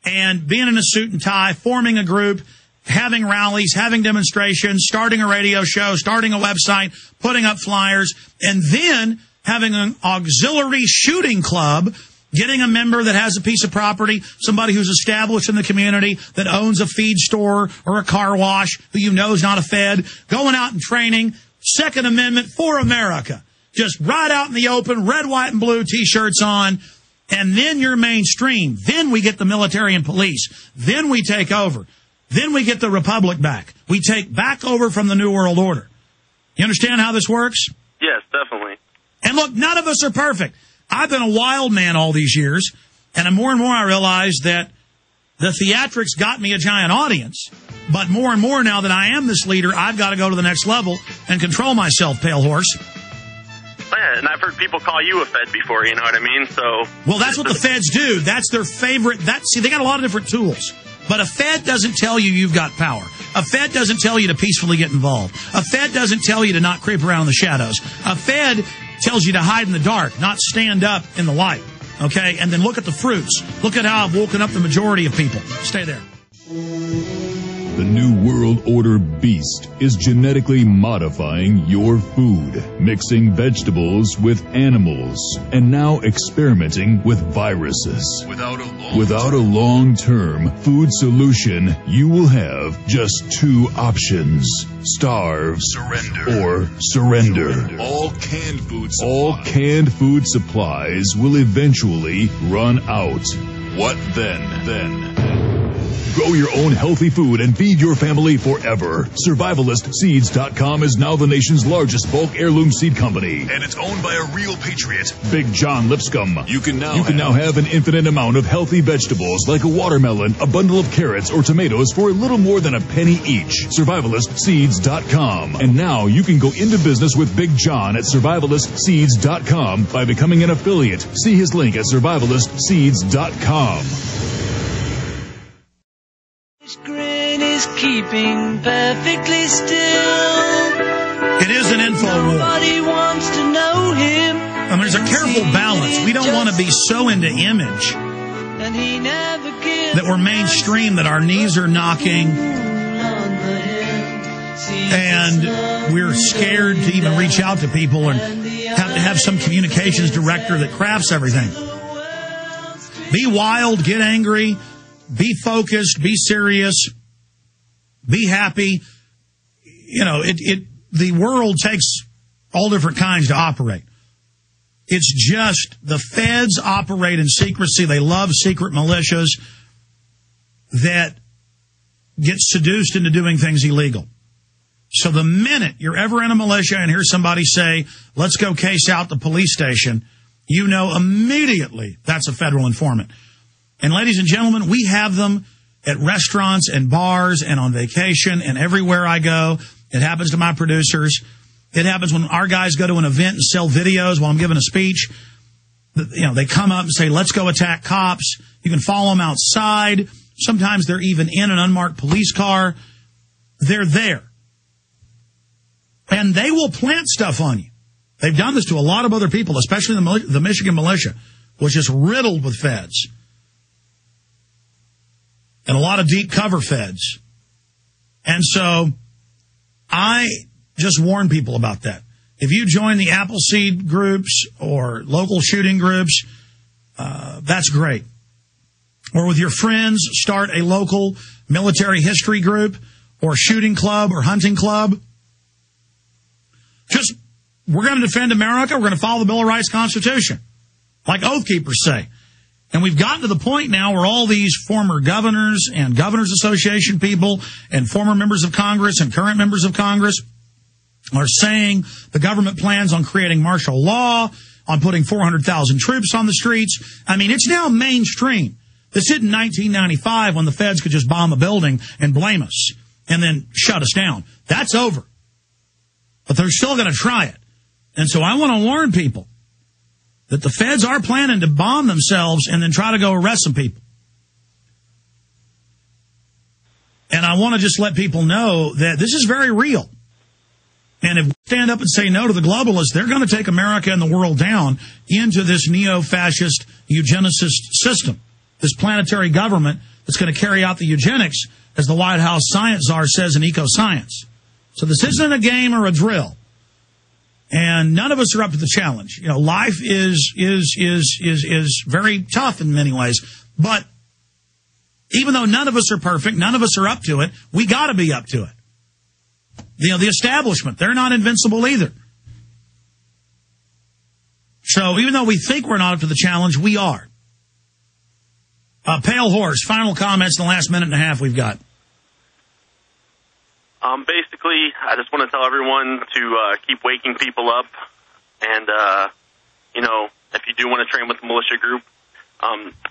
and being in a suit and tie, forming a group, having rallies, having demonstrations, starting a radio show, starting a website, putting up flyers, and then having an auxiliary shooting club, getting a member that has a piece of property, somebody who's established in the community that owns a feed store or a car wash who you know is not a Fed, going out and training, Second Amendment for America. Just right out in the open, red, white, and blue T-shirts on, and then you're mainstream. Then we get the military and police. Then we take over. Then we get the republic back. We take back over from the New World Order. You understand how this works? Yes, definitely. And look, none of us are perfect. I've been a wild man all these years, and more and more I realize that the theatrics got me a giant audience. But more and more now that I am this leader, I've got to go to the next level and control myself, pale horse. Yeah, and I've heard people call you a Fed before, you know what I mean? So, well, that's what the Feds do. That's their favorite. See, they got a lot of different tools. But a Fed doesn't tell you you've got power. A Fed doesn't tell you to peacefully get involved. A Fed doesn't tell you to not creep around in the shadows. A Fed tells you to hide in the dark, not stand up in the light. Okay? And then look at the fruits. Look at how I've woken up the majority of people. Stay there. The New World Order beast is genetically modifying your food, mixing vegetables with animals, and now experimenting with viruses. Without a long-term food solution, you will have just two options: starve, surrender. All canned food supplies will eventually run out. What then? Grow your own healthy food and feed your family forever. SurvivalistSeeds.com is now the nation's largest bulk heirloom seed company, and it's owned by a real patriot, Big John Lipscomb. You can now have an infinite amount of healthy vegetables like a watermelon, a bundle of carrots, or tomatoes for a little more than a penny each. SurvivalistSeeds.com. And now you can go into business with Big John at SurvivalistSeeds.com by becoming an affiliate. See his link at SurvivalistSeeds.com. Grin is keeping perfectly still. It is an info war. Nobody wants to know him. I mean, there's a careful balance. We don't want to be so into image And he never gives that we're mainstream, that our knees are knocking, and we're scared to even reach out to people and have to have some communications director that crafts everything. Be wild, get angry, be focused, be serious, be happy. You know, the world takes all different kinds to operate. It's just the feds operate in secrecy. They love secret militias that get seduced into doing things illegal. So the minute you're ever in a militia and hear somebody say, let's go case out the police station, you know immediately that's a federal informant. And ladies and gentlemen, we have them at restaurants and bars and on vacation and everywhere I go. It happens to my producers. It happens when our guys go to an event and sell videos while I'm giving a speech. You know, they come up and say, let's go attack cops. You can follow them outside. Sometimes they're even in an unmarked police car. They're there. And they will plant stuff on you. They've done this to a lot of other people, especially the Michigan militia, was just riddled with feds. And a lot of deep cover feds. And so I just warn people about that. If you join the Appleseed groups or local shooting groups, that's great. Or with your friends, start a local military history group or shooting club or hunting club. Just, we're going to defend America. We're going to follow the Bill of Rights Constitution, like Oath Keepers say. And we've gotten to the point now where all these former governors and Governors Association people and former members of Congress and current members of Congress are saying the government plans on creating martial law, on putting 400,000 troops on the streets. I mean, it's now mainstream. This hit in 1995 when the feds could just bomb a building and blame us and then shut us down. That's over. But they're still going to try it. And so I want to warn people that the feds are planning to bomb themselves and then try to go arrest some people. And I want to just let people know that this is very real. And if we stand up and say no to the globalists, they're going to take America and the world down into this neo-fascist eugenicist system, this planetary government that's going to carry out the eugenics, as the White House science czar says in eco-science. So this isn't a game or a drill. And none of us are up to the challenge. You know, life is very tough in many ways. But even though none of us are perfect, none of us are up to it, we got to be up to it. You know, the establishment, they're not invincible either. So even though we think we're not up to the challenge, we are. Pale Horse, final comments in the last minute and a half we've got. Basically, I just want to tell everyone to keep waking people up. And, you know, if you do want to train with the militia group,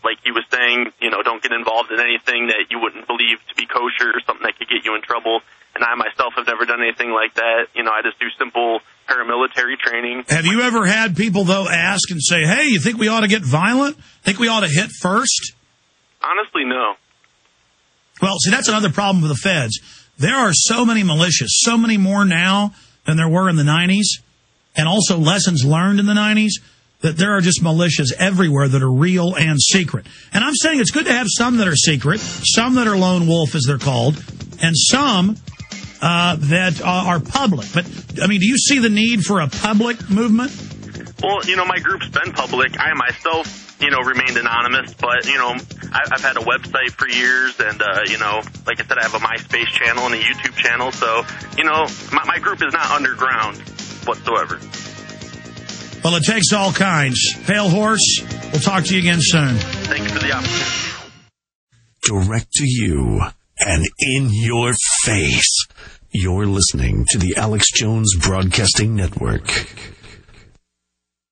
like he was saying, you know, don't get involved in anything that you wouldn't believe to be kosher or something that could get you in trouble. And I myself have never done anything like that. You know, I just do simple paramilitary training. Have you ever had people, though, ask and say, hey, you think we ought to get violent? Think we ought to hit first? Honestly, no. Well, see, that's another problem with the feds. There are so many militias, so many more now than there were in the 90s, and also lessons learned in the 90s, that there are just militias everywhere that are real and secret. And I'm saying it's good to have some that are secret, some that are lone wolf, as they're called, and some that are public. But, I mean, do you see the need for a public movement? Well, you know, my group's been public. I myself, you know, remained anonymous. But, you know, I've had a website for years. And, you know, like I said, I have a MySpace channel and a YouTube channel. So, you know, my group is not underground whatsoever. Well, it takes all kinds. Pale Horse, we'll talk to you again soon. Thank you for the opportunity. Direct to you and in your face. You're listening to the Alex Jones Broadcasting Network.